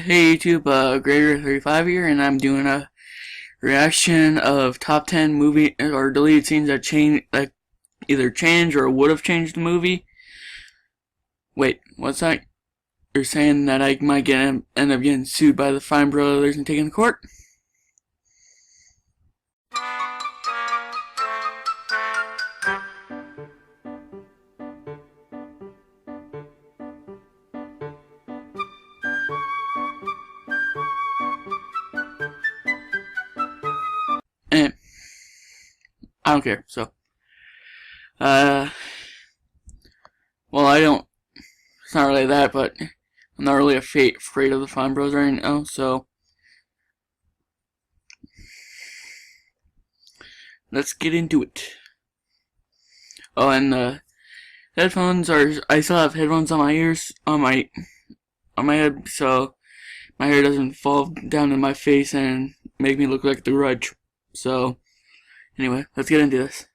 Hey YouTube, Greater35 here, and I'm doing a reaction of top 10 movie or deleted scenes that either changed or would have changed the movie. Wait, what's that? You're saying that I might end up getting sued by the Fine Brothers and taken to court? Eh, I don't care. So, well, I don't. It's not really that, but I'm not really afraid of the Fine Bros right now. So, let's get into it. Oh, and headphones are. I still have headphones on my ears, on my head, so my hair doesn't fall down in my face and make me look like the Grudge. So, anyway, let's get into this.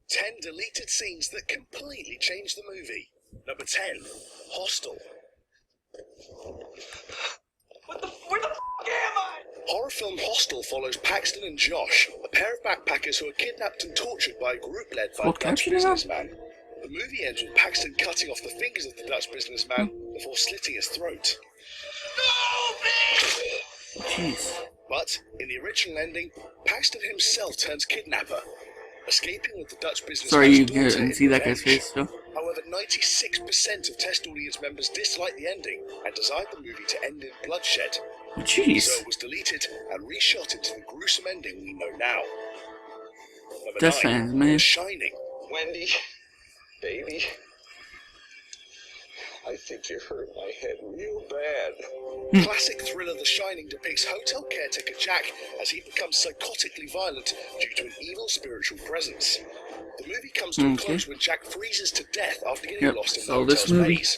10 deleted scenes that completely changed the movie. Number 10, Hostel. Where the f*** am I? Horror film Hostel follows Paxton and Josh, a pair of backpackers who are kidnapped and tortured by a group led by a Dutch businessman. The movie ends with Paxton cutting off the fingers of the Dutch businessman before slitting his throat. No, Jeez. But, in the original ending, Paxton himself turns kidnapper, escaping with the Dutch businessman's Sorry, you daughter didn't in see that guy's revenge. face, though. However, 96% of test audience members disliked the ending and desired the movie to end in bloodshed. Jeez. So it was deleted and reshot into the gruesome ending we know now. Number That's 9, fans, man. The Shining. Wendy, baby, I think you hurt my head real bad. Classic thriller The Shining depicts hotel caretaker Jack as he becomes psychotically violent due to an evil spiritual presence. The movie comes to a close when Jack freezes to death after getting lost in the hotel's maze.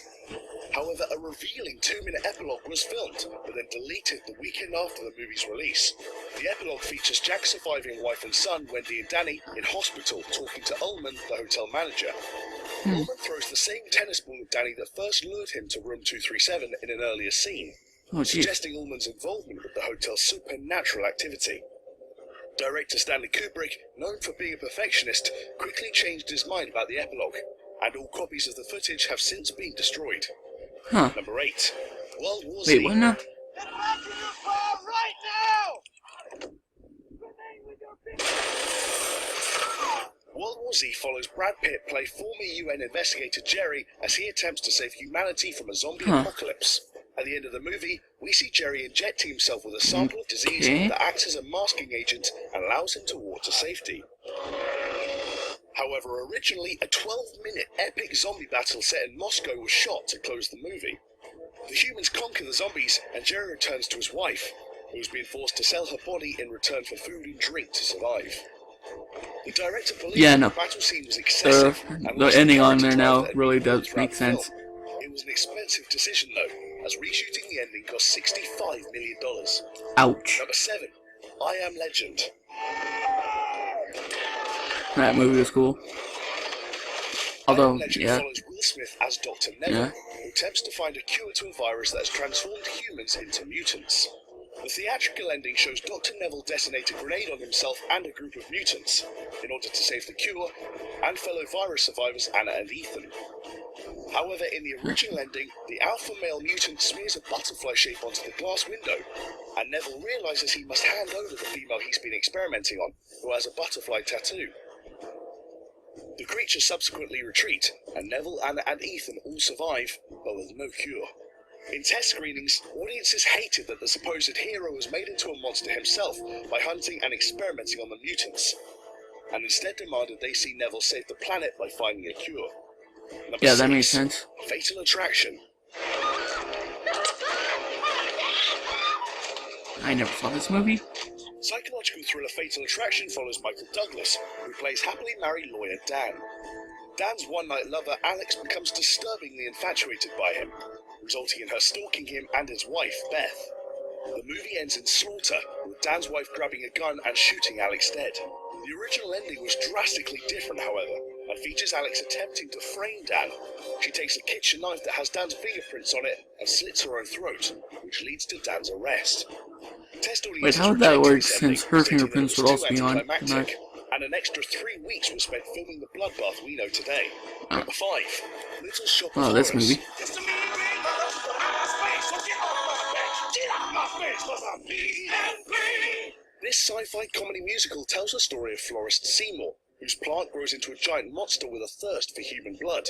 However, a revealing 2-minute epilogue was filmed, but then deleted the weekend after the movie's release. The epilogue features Jack's surviving wife and son, Wendy and Danny, in hospital talking to Ullman, the hotel manager. Ullman throws the same tennis ball at Danny that first lured him to room 237 in an earlier scene, suggesting Ullman's involvement with the hotel's supernatural activity. Director Stanley Kubrick, known for being a perfectionist, quickly changed his mind about the epilogue, and all copies of the footage have since been destroyed. Huh. Number 8, World War Z. Wait, what now? Get back in your car right now! World War Z follows Brad Pitt play former UN investigator Jerry as he attempts to save humanity from a zombie apocalypse. At the end of the movie, we see Jerry injecting himself with a sample of disease that acts as a masking agent and allows him to walk to safety. However, originally, a 12-minute epic zombie battle set in Moscow was shot to close the movie. The humans conquer the zombies, and Jerry returns to his wife, who has been forced to sell her body in return for food and drink to survive. The director believed the battle scene was excessive. The ending on there now really does make sense. It was an expensive decision, though, as reshooting the ending cost $65 million. Ouch. Number 7, I Am Legend. That movie was cool. Although, Legend follows Will Smith as Dr. Neville, who attempts to find a cure to a virus that has transformed humans into mutants. The theatrical ending shows Dr. Neville detonate a grenade on himself and a group of mutants, in order to save the cure, and fellow virus survivors Anna and Ethan. However, in the original ending, the alpha male mutant smears a butterfly shape onto the glass window, and Neville realizes he must hand over the female he's been experimenting on, who has a butterfly tattoo. The creatures subsequently retreat, and Neville, Anna and Ethan all survive, but with no cure. In test screenings, audiences hated that the supposed hero was made into a monster himself by hunting and experimenting on the mutants, and instead demanded they see Neville save the planet by finding a cure. Number 6, that makes sense. Fatal Attraction. I never saw this movie. Psychological thriller Fatal Attraction follows Michael Douglas, who plays happily married lawyer Dan. Dan's one-night lover Alex becomes disturbingly infatuated by him, resulting in her stalking him and his wife, Beth. The movie ends in slaughter, with Dan's wife grabbing a gun and shooting Alex dead. The original ending was drastically different, however, and features Alex attempting to frame Dan. She takes a kitchen knife that has Dan's fingerprints on it and slits her own throat, which leads to Dan's arrest. Test Wait, audiences how would that rejected work this since ending, her stating that it fingerprints was would also too be on the anticlimactic, knife? and an extra 3 weeks was spent filming the bloodbath we know today. Oh. Number 5, Little Shop of Oh, Horrors. this movie. It's a me, space, so get off my face. Get off my face, cause I'm me and me. This sci-fi comedy musical tells the story of florist Seymour, whose plant grows into a giant monster with a thirst for human blood.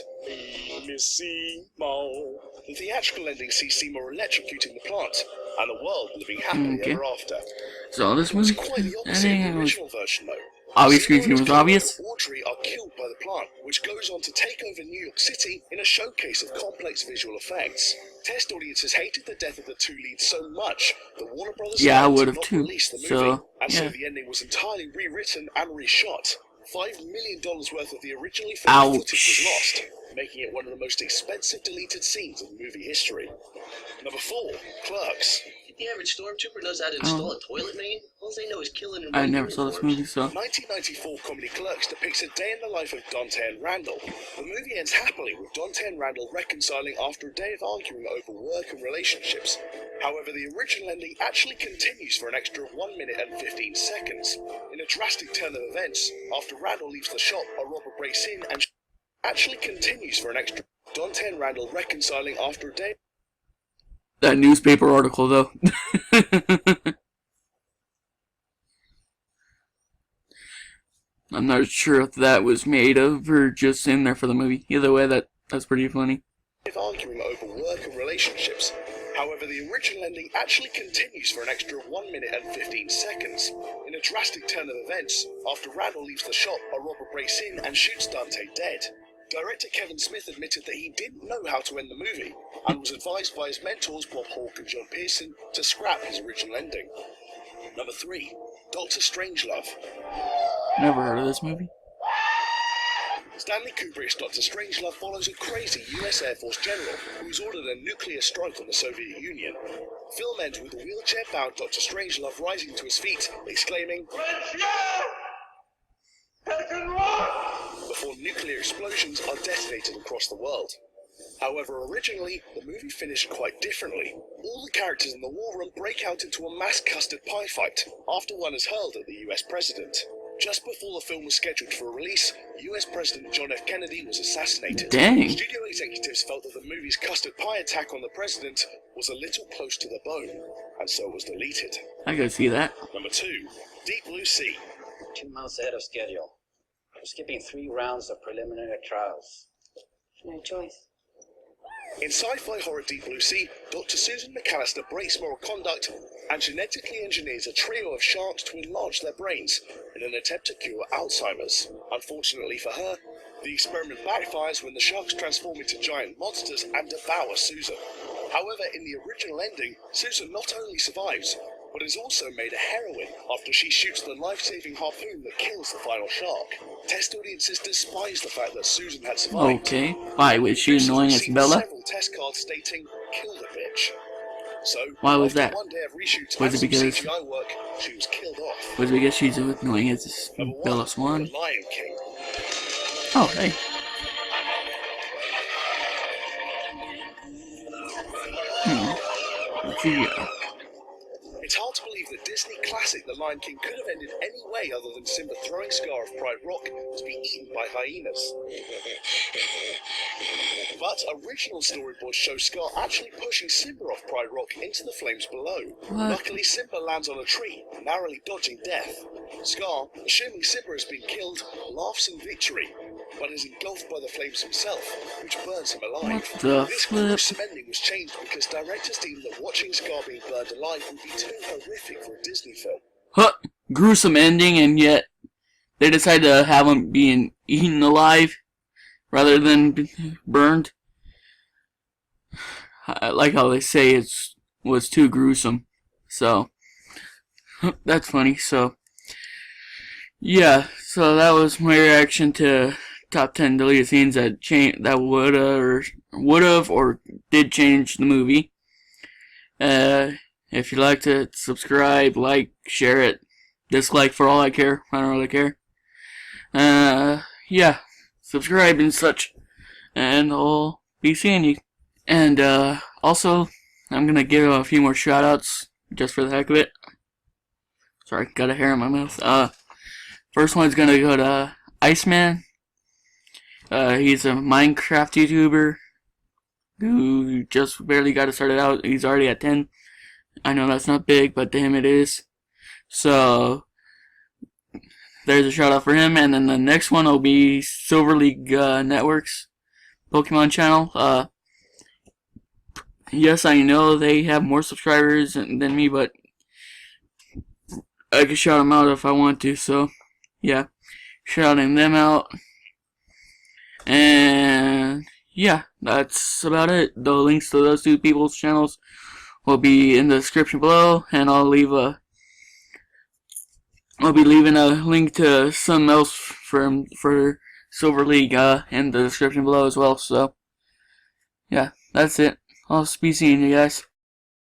Miss Seymour. The theatrical ending sees Seymour electrocuting the plant, and the world living happily ever after. So this It was movie, quite the opposite of the original version, though. obvious Seymour screen and was his obvious. co-worker Audrey are killed by the plant, which goes on to take over New York City in a showcase of complex visual effects. Test audiences hated the death of the two leads so much that Warner Brothers Yeah, I decided would to have not too. release the movie, So, and so yeah. the ending was entirely rewritten and reshot. $5 million worth of the originally filmed footage was lost, making it one of the most expensive deleted scenes in movie history. Number 4, Clerks. The average stormtrooper knows how to install a toilet main. All they know is killing and I running never saw this uniforms. movie, so 1994 comedy Clerks depicts a day in the life of Dante and Randall. The movie ends happily with Dante and Randall reconciling after a day of arguing over work and relationships. However, the original ending actually continues for an extra 1 minute and 15 seconds. In a drastic turn of events, after Randall leaves the shop, a robber breaks in and actually continues for an extra. Dante and Randall reconciling after a day. that newspaper article though. I'm not sure if that was made of or just in there for the movie. Either way, that's pretty funny. Arguing over work and relationships. However, the original ending actually continues for an extra 1 minute and 15 seconds. In a drastic turn of events, after Randall leaves the shop, a robber breaks in and shoots Dante dead. Director Kevin Smith admitted that he didn't know how to end the movie, and was advised by his mentors Bob Hawke and John Pearson to scrap his original ending. Number 3, Dr. Strangelove. Never heard of this movie. Stanley Kubrick's Dr. Strangelove follows a crazy US Air Force general who's ordered a nuclear strike on the Soviet Union. The film ends with a wheelchair-bound Dr. Strangelove rising to his feet, exclaiming, before nuclear explosions are detonated across the world. However, originally, the movie finished quite differently. All the characters in the war room break out into a mass custard pie fight, after one is hurled at the US president. Just before the film was scheduled for release, US President John F. Kennedy was assassinated. Dang. Studio executives felt that the movie's custard pie attack on the president was a little close to the bone, and so it was deleted. I gotta see that. Number 2, Deep Blue Sea. 2 months ahead of schedule. We're skipping 3 rounds of preliminary trials. No choice. In sci-fi horror Deep Blue Sea, Dr. Susan McAllister breaks moral conduct and genetically engineers a trio of sharks to enlarge their brains in an attempt to cure Alzheimer's. Unfortunately for her, the experiment backfires when the sharks transform into giant monsters and devour Susan. However, in the original ending, Susan not only survives, but is also made a heroine after she shoots the life-saving harpoon that kills the final shark. Test audiences despise the fact that Susan had survived. Okay. Why was she annoying as Received Bella? several test cards stating, "Kill the bitch." So, Why was after that? one day of reshoots Was and it some because- CGI work, she was killed off. Was it because she's annoying as Number 1, Bella Swan? The Lion King. Oh, hey. Let's see. It's hard to believe that Disney classic The Lion King could have ended any way other than Simba throwing Scar off Pride Rock to be eaten by hyenas. But original storyboards show Scar actually pushing Simba off Pride Rock into the flames below. What? Luckily, Simba lands on a tree, narrowly dodging death. Scar, assuming Simba has been killed, laughs in victory, but is engulfed by the flames himself, which burns him alive. What the This flip? gruesome ending was changed because directors deemed that watching Scar being burned alive would be too horrific for a Disney film. Huh. Gruesome ending, and yet they decided to have him being eaten alive rather than burned. I like how they say it was too gruesome. So, that's funny. So, yeah. So that was my reaction to top 10 deleted scenes that would've or did change the movie. If you liked it, subscribe, like, share it, dislike for all I care. I don't really care. Yeah. subscribe and such. And I'll be seeing you. And also, I'm gonna give a few more shoutouts just for the heck of it. Sorry, got a hair in my mouth. First one's gonna go to Iceman. He's a Minecraft YouTuber who just barely got it started out. He's already at 10. I know that's not big, but to him it is. So there's a shout out for him. And then the next one will be Silver League Networks Pokemon channel. Yes, I know they have more subscribers than me, but I can shout them out if I want to. So yeah, shouting them out. And yeah, that's about it. The links to those two people's channels will be in the description below, and I'll be leaving a link to something else for Silver League in the description below as well. So yeah, that's it. I'll be seeing you guys.